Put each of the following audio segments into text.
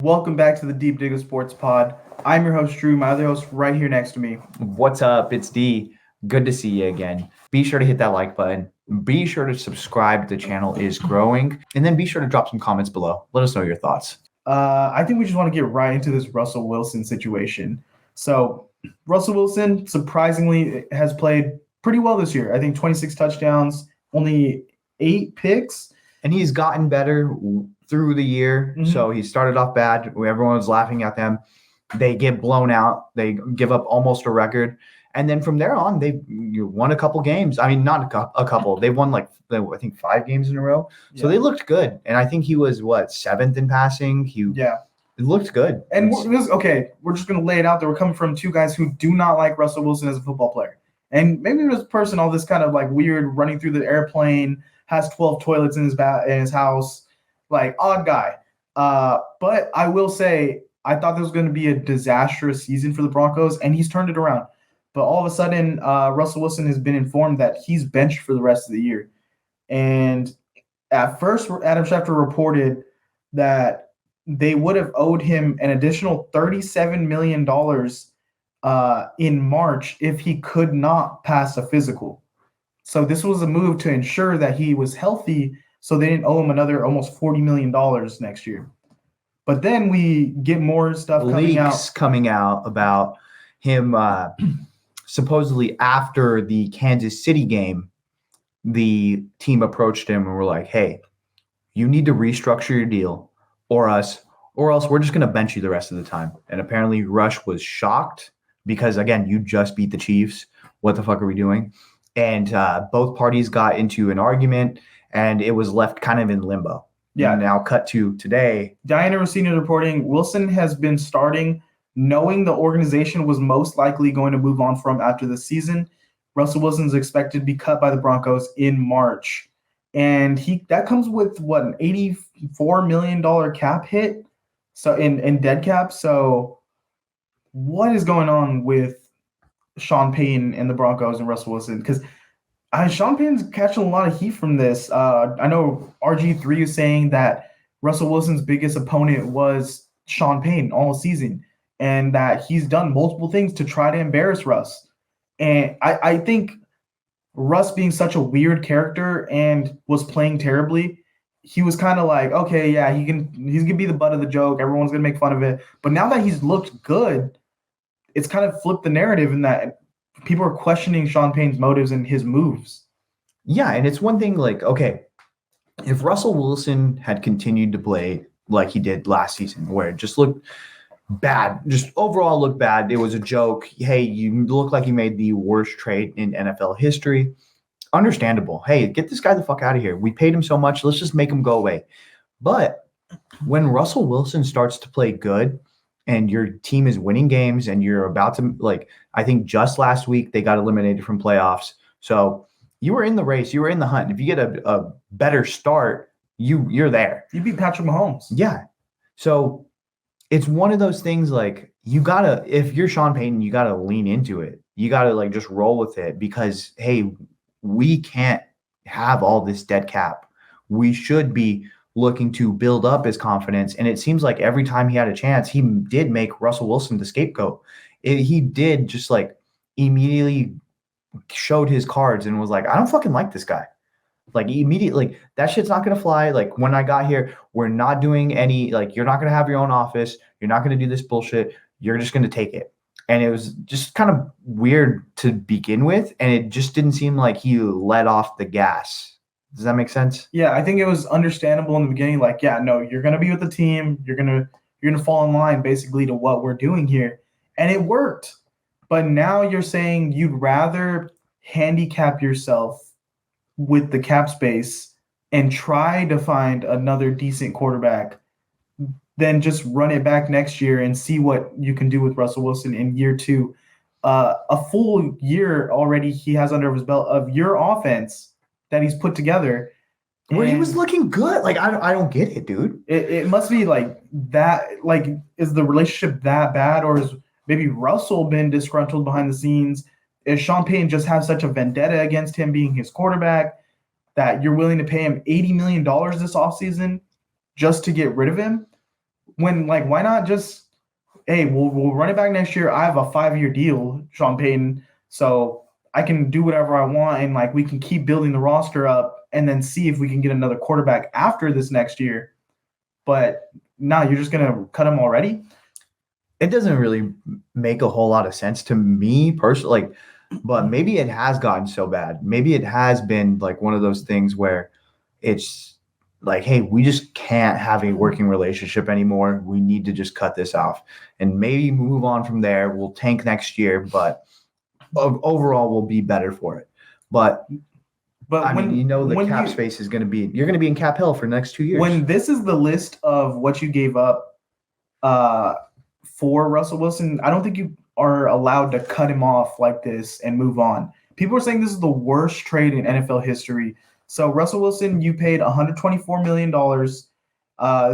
Welcome back to the Deep Dig of Sports Pod. I'm your host, Drew. My other host right here next to me. What's up? It's D. Good to see you again. Be sure to hit that like button. Be sure to subscribe. The channel is growing. And then be sure to drop some comments below. Let us know your thoughts. I think we just want to get right into this Russell Wilson situation. So, Russell Wilson surprisingly has played pretty well this year. I think 26 touchdowns, only 8 picks. And he's gotten better through the year. Mhm. So he started off bad. Everyone was laughing at them. They get blown out. They give up almost a record. And then from there on, they won a couple games. I mean, not a couple. They won I think 5 games in a row. So they looked good. And I think he was, 7th in passing? It looked good. And we're just going to lay it out there. We're coming from two guys who do not like Russell Wilson as a football player. And maybe this person, all this kind of like weird running through the airplane, has 12 toilets in his house, like odd guy. But I will say, I thought there was going to be a disastrous season for the Broncos, and he's turned it around. But all of a sudden, Russell Wilson has been informed that he's benched for the rest of the year. And at first, Adam Schefter reported that they would have owed him an additional $37 million in March if he could not pass a physical. So this was a move to ensure that he was healthy, so they didn't owe him another almost $40 million next year. But then we get more stuff coming out about him supposedly after the Kansas City game. The team approached him and were like, hey, you need to restructure your deal or else we're just going to bench you the rest of the time. And apparently Rush was shocked because, again, you just beat the Chiefs. What the fuck are we doing? And both parties got into an argument, and it was left kind of in limbo. Yeah. And now cut to today. Diana Rossini is reporting Wilson has been starting knowing the organization was most likely going to move on from after the season. Russell Wilson is expected to be cut by the Broncos in March. And that comes with, an $84 million cap hit so in dead cap. So what is going on with Sean Payton and the Broncos and Russell Wilson? Because Sean Payton's catching a lot of heat from this. I know RG3 is saying that Russell Wilson's biggest opponent was Sean Payton all season, and that he's done multiple things to try to embarrass Russ. And I think Russ, being such a weird character and was playing terribly, he was kind of like, okay, yeah, he's gonna be the butt of the joke. Everyone's gonna make fun of it. But now that he's looked good, it's kind of flipped the narrative in that people are questioning Sean Payton's motives and his moves. Yeah, and it's one thing like, okay, if Russell Wilson had continued to play like he did last season, where it just looked bad, just overall looked bad, it was a joke. Hey, you look like you made the worst trade in NFL history. Understandable. Hey, get this guy the fuck out of here. We paid him so much. Let's just make him go away. But when Russell Wilson starts to play good, and your team is winning games and you're about to, I think just last week they got eliminated from playoffs. So you were in the race. You were in the hunt. If you get a better start, you're there. You beat Patrick Mahomes. Yeah. So it's one of those things like you got to, if you're Sean Payton, you got to lean into it. You got to just roll with it because, hey, we can't have all this dead cap. We should be looking to build up his confidence. And it seems like every time he had a chance, he did make Russell Wilson the scapegoat. He did just immediately showed his cards and was like, I don't fucking like this guy. Immediately, that shit's not going to fly. When I got here, we're not doing any, you're not going to have your own office. You're not going to do this bullshit. You're just going to take it. And it was just kind of weird to begin with. And it just didn't seem like he let off the gas. Does that make sense? Yeah, I think it was understandable in the beginning. You're going to be with the team. You're going to fall in line basically to what we're doing here. And it worked. But now you're saying you'd rather handicap yourself with the cap space and try to find another decent quarterback than just run it back next year and see what you can do with Russell Wilson in year 2. A full year already he has under his belt of your offense that he's put together. Where he was looking good. I don't get it, dude. It must be that. Is the relationship that bad, or is maybe Russell been disgruntled behind the scenes? Is Sean Payton just have such a vendetta against him being his quarterback that you're willing to pay him $80 million this offseason just to get rid of him? why not just, hey, we'll run it back next year. I have a 5-year deal, Sean Payton, so I can do whatever I want, and like we can keep building the roster up, and then see if we can get another quarterback after this next year. But now you're just gonna cut him already. It doesn't really make a whole lot of sense to me personally. Like, but maybe it has gotten so bad. Maybe it has been like one of those things where it's like, hey, we just can't have a working relationship anymore. We need to just cut this off and maybe move on from there. We'll tank next year, but overall we'll be better for it. But I mean, the cap space is going to be, you're going to be in cap hell for the next 2 years. When this is the list of what you gave up for Russell Wilson, I don't think you are allowed to cut him off like this and move on. People are saying this is the worst trade in NFL history. So Russell Wilson, you paid $124 million. It's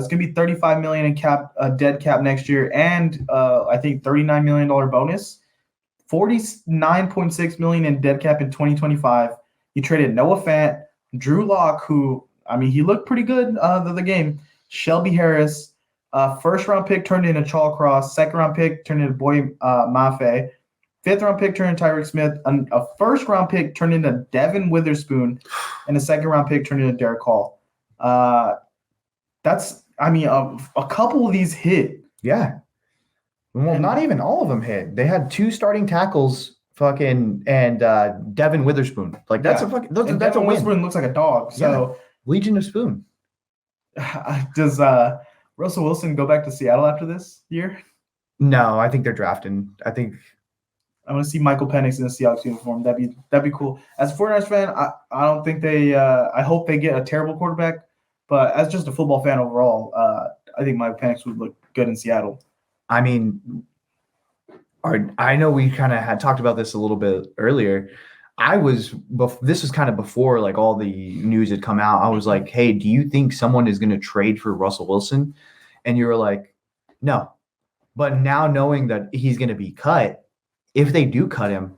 going to be $35 million in cap, dead cap next year, and I think $39 million bonus. $49.6 million in dead cap in 2025. You traded Noah Fant, Drew Lock, who, I mean, he looked pretty good the game. Shelby Harris, first-round pick turned into Chalcross, second-round pick turned into Boy Mafe, fifth-round pick turned into Tyreek Smith, a first-round pick turned into Devin Witherspoon, and a second-round pick turned into Derek Hall. That's, I mean, a couple of these hit. Yeah. Well, not even all of them hit. They had 2 starting tackles, and Devin Witherspoon. Like that's a fucking that's Devin a win. Witherspoon looks like a dog. So Legion of Spoon. Does Russell Wilson go back to Seattle after this year? No, I think they're drafting. I want to see Michael Penix in a Seahawks uniform. That'd be cool. As a 49ers fan, I don't think they. I hope they get a terrible quarterback. But as just a football fan overall, I think Michael Penix would look good in Seattle. I mean, I know we kind of had talked about this a little bit earlier. This was kind of before like all the news had come out. I was like, hey, do you think someone is going to trade for Russell Wilson? And you were like, no. But now knowing that he's going to be cut, if they do cut him,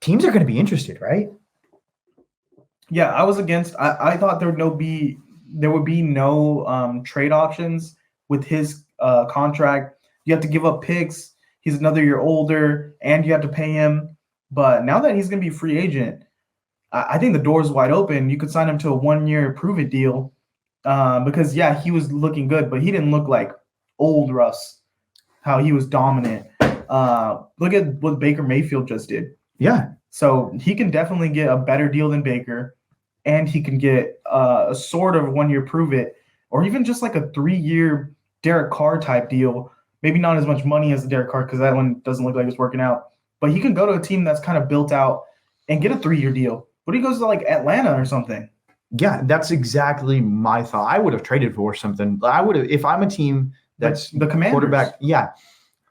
teams are going to be interested, right? Yeah, I was against. I thought there would be no trade options with his contract. You have to give up picks. He's another year older, and you have to pay him. But now that he's going to be a free agent, I think the door is wide open. You could sign him to a 1-year prove-it deal because, yeah, he was looking good, but he didn't look like old Russ, how he was dominant. Look at what Baker Mayfield just did. Yeah. So he can definitely get a better deal than Baker, and he can get a sort of 1-year prove-it, or even just like a 3-year Derek Carr type deal. Maybe not as much money as the Derek Carr because that one doesn't look like it's working out. But he can go to a team that's kind of built out and get a 3-year deal. But he goes to like Atlanta or something. Yeah, that's exactly my thought. I would have traded for something. I would have, if I'm a team that's the Commanders. Quarterback. Yeah,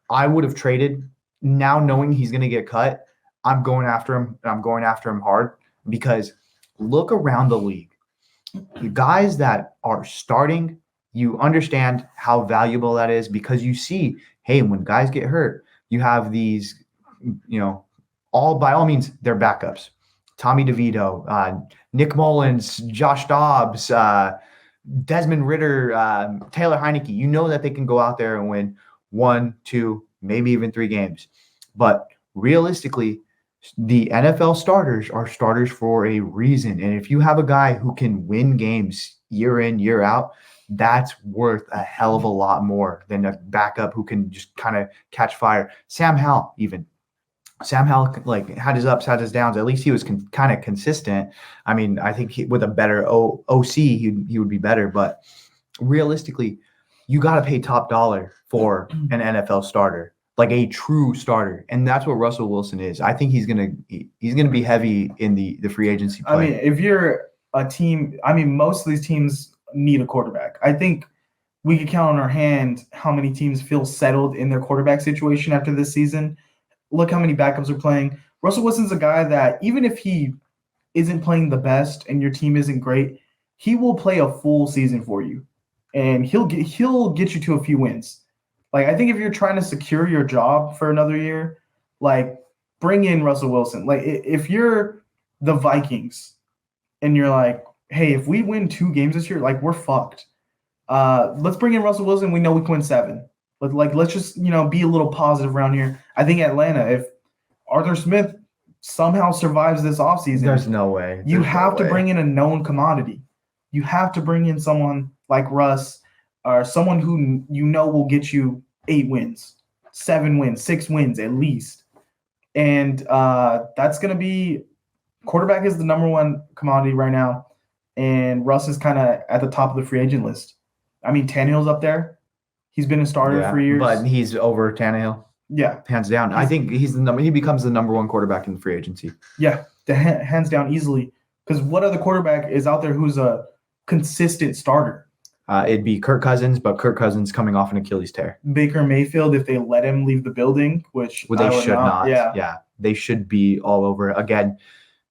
I would have traded. Now knowing he's going to get cut, I'm going after him, and I'm going after him hard because look around the league. The guys that are starting, you understand how valuable that is because you see, hey, when guys get hurt, you have these, all by all means, they're backups. Tommy DeVito, Nick Mullins, Josh Dobbs, Desmond Ridder, Taylor Heineke. You know that they can go out there and win 1, 2, maybe even 3 games. But realistically, the NFL starters are starters for a reason. And if you have a guy who can win games year in, year out, that's worth a hell of a lot more than a backup who can just kind of catch fire. Sam Howell like had his ups, had his downs. At least he was kind of consistent. I mean, I think with a better OC, he would be better. But realistically, you got to pay top dollar for an NFL starter, like a true starter, and that's what Russell Wilson is. I think he's gonna be heavy in the free agency play. I mean, if you're a team, most of these teams need a quarterback. I think we could count on our hand how many teams feel settled in their quarterback situation after this season. Look how many backups are playing. Russell Wilson's a guy that even if he isn't playing the best and your team isn't great, he will play a full season for you, and he'll get you to a few wins. Like, I think if you're trying to secure your job for another year, like, bring in Russell Wilson. Like, if you're the Vikings and you're like, hey, if we win 2 games this year, like, we're fucked. Let's bring in Russell Wilson. We know we can win 7. But let's just be a little positive around here. I think Atlanta, if Arthur Smith somehow survives this offseason, There's no way. You have to bring in a known commodity. You have to bring in someone like Russ or someone who will get you 8 wins, 7 wins, 6 wins at least. And that's going to be quarterback is the number one commodity right now. And Russ is kind of at the top of the free agent list. I mean, Tannehill's up there. He's been a starter for years. But he's over Tannehill. Yeah. Hands down. I think he becomes the number one quarterback in the free agency. Yeah, hands down easily. Because what other quarterback is out there who's a consistent starter? It'd be Kirk Cousins, but Kirk Cousins coming off an Achilles tear. Baker Mayfield, if they let him leave the building, which they should not. Yeah. They should be all over. Again,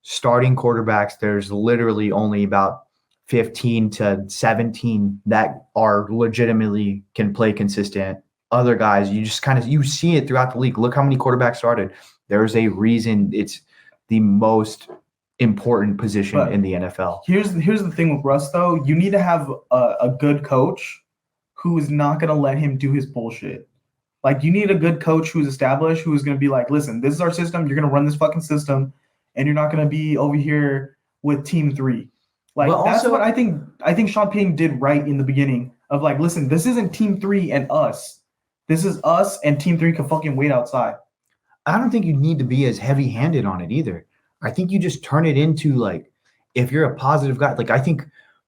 starting quarterbacks, there's literally only about 15 to 17 that are legitimately can play consistent. Other guys, you see it throughout the league. Look how many quarterbacks started. There's a reason it's the most important position in the NFL. Here's the thing with Russ, though. You need to have a good coach who is not going to let him do his bullshit. Like, you need a good coach who's established, who's going to be like, listen, this is our system. You're going to run this fucking system, and you're not going to be over here with team 3. Like, that's what I think Sean Payton did right in the beginning of like, listen, this isn't team 3 and us. This is us, and team 3 can fucking wait outside. I don't think you need to be as heavy-handed on it either. I think you just turn it into, like, if you're a positive guy, like, I think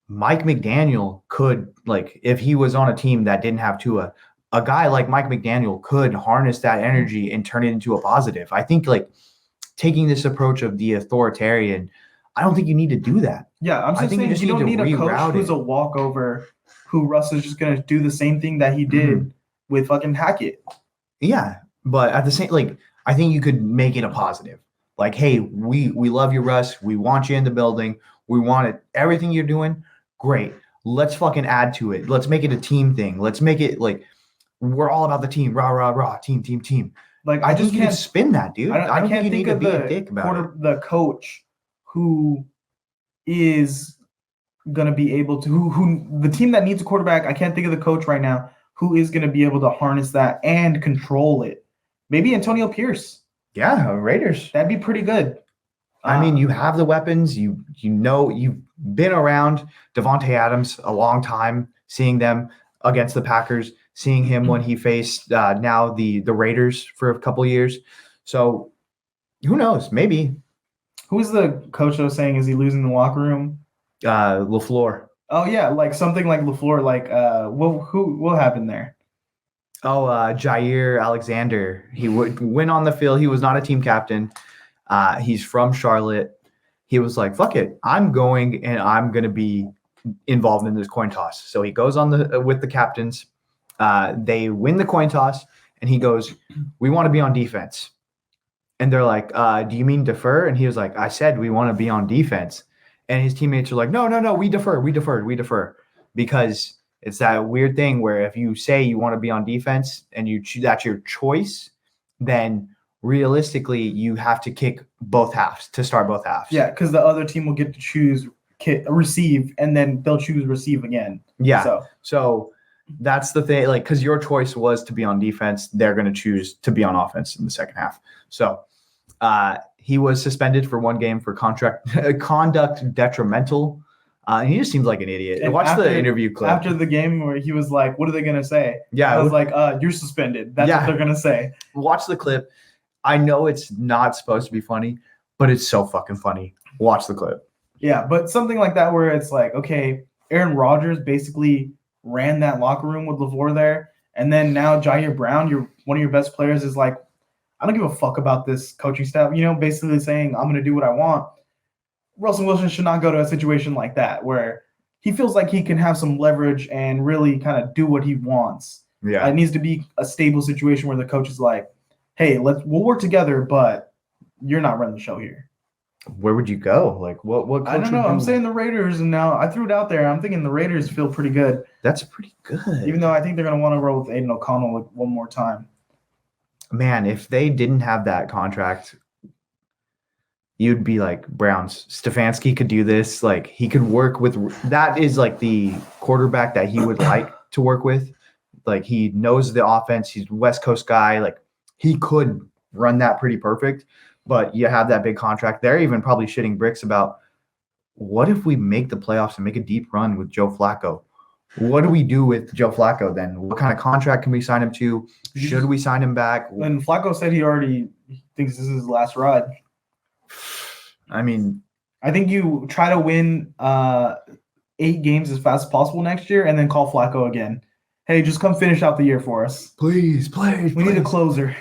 Mike McDaniel could, like, if he was on a team that didn't have Tua, a guy like Mike McDaniel could harness that energy and turn it into a positive. I think, like, taking this approach of the authoritarian, I don't think you need to do that. Yeah, I'm just saying you don't need a coach who's a walkover, who Russ is just going to do the same thing that he did with fucking Hackett. Yeah, but at the same, like, I think you could make it a positive. Like, hey, we love you, Russ. We want you in the building. We want it. Everything you're doing, great. Let's fucking add to it. Let's make it a team thing. Let's make it like we're all about the team. Rah, rah, rah. Team, team, team. Like, I just can't spin that, dude. I don't think you need to be a dick about it. The coach who is going to be able to, who the team that needs a quarterback, I can't think of the coach right now, who is going to be able to harness that and control it. Maybe Antonio Pierce. Yeah, Raiders. That'd be pretty good. I mean, you have the weapons. You know, you've been around Devontae Adams a long time, seeing them against the Packers, seeing him when he faced now the Raiders for a couple of years. So who knows? Maybe. Who's the coach that was saying, is he losing the locker room? LaFleur. Oh, yeah, like something like LaFleur. Like, what happened there? Oh, Jair Alexander. He went on the field. He was not a team captain. He's from Charlotte. He was like, fuck it. I'm going and I'm going to be involved in this coin toss. So he goes on with the captains. They win the coin toss and he goes, we want to be on defense. And they're like, do you mean defer? And he was like, I said we want to be on defense. And his teammates are like, no, we defer. Because it's that weird thing where if you say you want to be on defense and that's your choice, then realistically you have to kick both halves to start both halves. Yeah, because the other team will get to choose receive, and then they'll choose receive again. Yeah. So that's the thing, like, because your choice was to be on defense, they're going to choose to be on offense in the second half. So he was suspended for 1 game for conduct detrimental. And he just seems like an idiot. And watch the interview clip. After the game where he was like, what are they going to say? Yeah. I was like, you're suspended. That's what they're going to say. Watch the clip. I know it's not supposed to be funny, but it's so fucking funny. Watch the clip. Yeah, but something like that where it's like, okay, Aaron Rodgers basically ran that locker room with LaFleur there. And then now Jair Brown, one of your best players, is like, I don't give a fuck about this coaching staff. Basically saying, I'm going to do what I want. Russell Wilson should not go to a situation like that where he feels like he can have some leverage and really kind of do what he wants. Yeah. It needs to be a stable situation where the coach is like, hey, we'll work together, but you're not running the show here. Where would you go? Like, what coach I don't know. I'm saying the Raiders, and now I threw it out there. I'm thinking the Raiders feel pretty good. That's pretty good. Even though I think they're going to want to roll with Aiden O'Connell one more time. Man, if they didn't have that contract, you'd be like, Browns, Stefanski could do this. Like, he could work with that is like the quarterback that he would like to work with. Like, he knows the offense. He's a West Coast guy. Like, he could run that pretty perfect, but you have that big contract. They're even probably shitting bricks about what if we make the playoffs and make a deep run with Joe Flacco? What do we do with Joe Flacco then? What kind of contract can we sign him to? Should we sign him back? And Flacco said he already thinks this is his last ride. I mean, I think you try to win 8 games as fast as possible next year and then call Flacco again. Hey, just come finish out the year for us. please. We need a closer.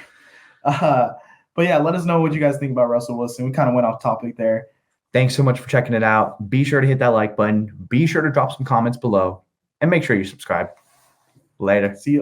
But yeah, let us know what you guys think about Russell Wilson. We kind of went off topic there. Thanks so much for checking it out. Be sure to hit that like button. Be sure to drop some comments below. And make sure you subscribe. Later. See you.